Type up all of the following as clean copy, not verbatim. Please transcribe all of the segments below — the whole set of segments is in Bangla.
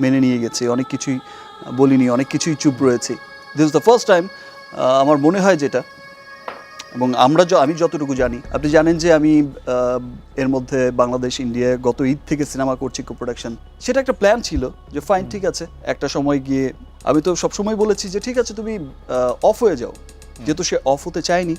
মেনে নিয়ে গেছি, অনেক কিছুই বলিনি, অনেক কিছুই চুপ রয়েছি। This is the first time আমার মনে হয় যেটা, এবং আমি যতটুকু জানি, আপনি জানেন যে আমি এর মধ্যে বাংলাদেশ ইন্ডিয়া গত ঈদ থেকে সিনেমা করছি, কো প্রোডাকশন। সেটা একটা প্ল্যান ছিল যে ফাইন, ঠিক আছে, একটা সময় গিয়ে আমি তো সবসময় বলেছি যে ঠিক আছে তুমি অফ হয়ে যাও, যেহেতু সে অফ হতে চায়নি।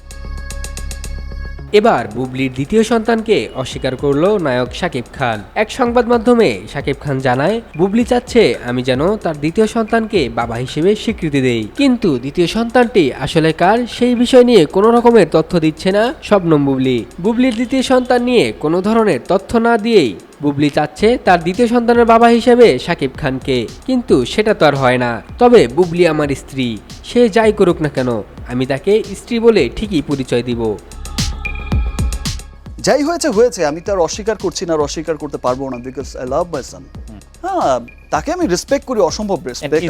এবার বুবলির দ্বিতীয় সন্তানকে অস্বীকার করল নায়ক শাকিব খান। এক সংবাদ মাধ্যমে শাকিব খান জানায়, বুবলি চাচ্ছে আমি যেন তার দ্বিতীয় সন্তানকে বাবা হিসেবে স্বীকৃতি দেই, কিন্তু দ্বিতীয় সন্তানটি আসলে কার সেই বিষয় নিয়ে কোনো রকমের তথ্য দিচ্ছে না শবনম বুবলি। বুবলির দ্বিতীয় সন্তান নিয়ে কোনো ধরনের তথ্য না দিয়েই বুবলি চাচ্ছে তার দ্বিতীয় সন্তানের বাবা হিসেবে শাকিব খানকে, কিন্তু সেটা তো আর হয় না। তবে বুবলি আমার স্ত্রী, সে যাই করুক না কেন আমি তাকে স্ত্রী বলে ঠিকই পরিচয় দিব। যাই হয়েছে হয়েছে, আমি তার অস্বীকার করছি না, আর অস্বীকার করতে পারবো না, বিকজ আই লাভ মাই সন। হ্যাঁ, তাকে আমি রেসপেক্ট করি, অসম্ভব রেসপেক্ট।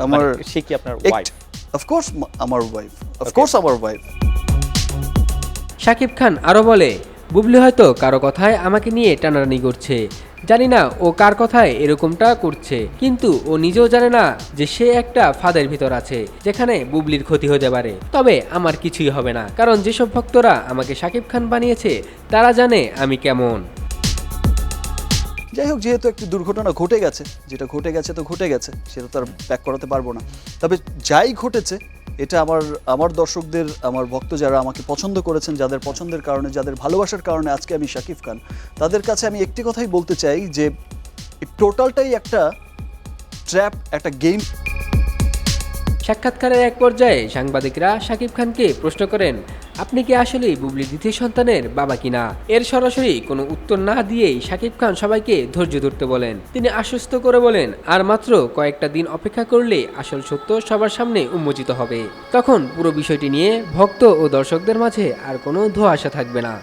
আমার সে কি আপনার ওয়াইফ? অফকোর্স আমার ওয়াইফ, অফকোর্স আমার ওয়াইফ। শাকিব খান আরও বলে, বুবলি হয়তো কারো কথায় আমাকে নিয়ে টানাটানি করছে, জানি না ও কার কথায় এরকমটা করছে, কিন্তু ও নিজেও জানে না যে সে একটা ফাঁদের ভিতর আছে যেখানে বুবলির ক্ষতি হতে পারে। তবে আমার কিছুই হবে না, কারণ যেসব ভক্তরা আমাকে শাকিব খান বানিয়েছে তারা জানে আমি কেমন। যাই হোক, যেহেতু একটি দুর্ঘটনা ঘটে গেছে, যেটা ঘটে গেছে তো ঘটে গেছে, সেটা তো আর ব্যাক করাতে পারবো না। তবে যাই ঘটেছে, এটা আমার দর্শকদের, আমার ভক্ত যারা আমাকে পছন্দ করেছেন, যাদের পছন্দের কারণে, যাদের ভালোবাসার কারণে আজকে আমি শাকিব খান, তাদের কাছে আমি একটি কথাই বলতে চাই যে টোটালটাই একটা ট্র্যাপ, একটা গেম। সাক্ষাৎকারের এক পর্যায়ে সাংবাদিকরা শাকিব খানকে প্রশ্ন করেন, আপনি কি আসলেই বুবলির দ্বিতীয় সন্তানের বাবা কিনা? এর সরাসরি কোনো উত্তর না দিয়েই শাকিব খান সবাইকে ধৈর্য ধরতে বলেন। তিনি আশ্বস্ত করে বলেন, আর মাত্র কয়েকটা দিন অপেক্ষা করলে আসল সত্য সবার সামনে উন্মোচিত হবে। তখন পুরো বিষয়টি নিয়ে ভক্ত ও দর্শকদের মাঝে আর কোনো ধোঁয়াশা থাকবে না।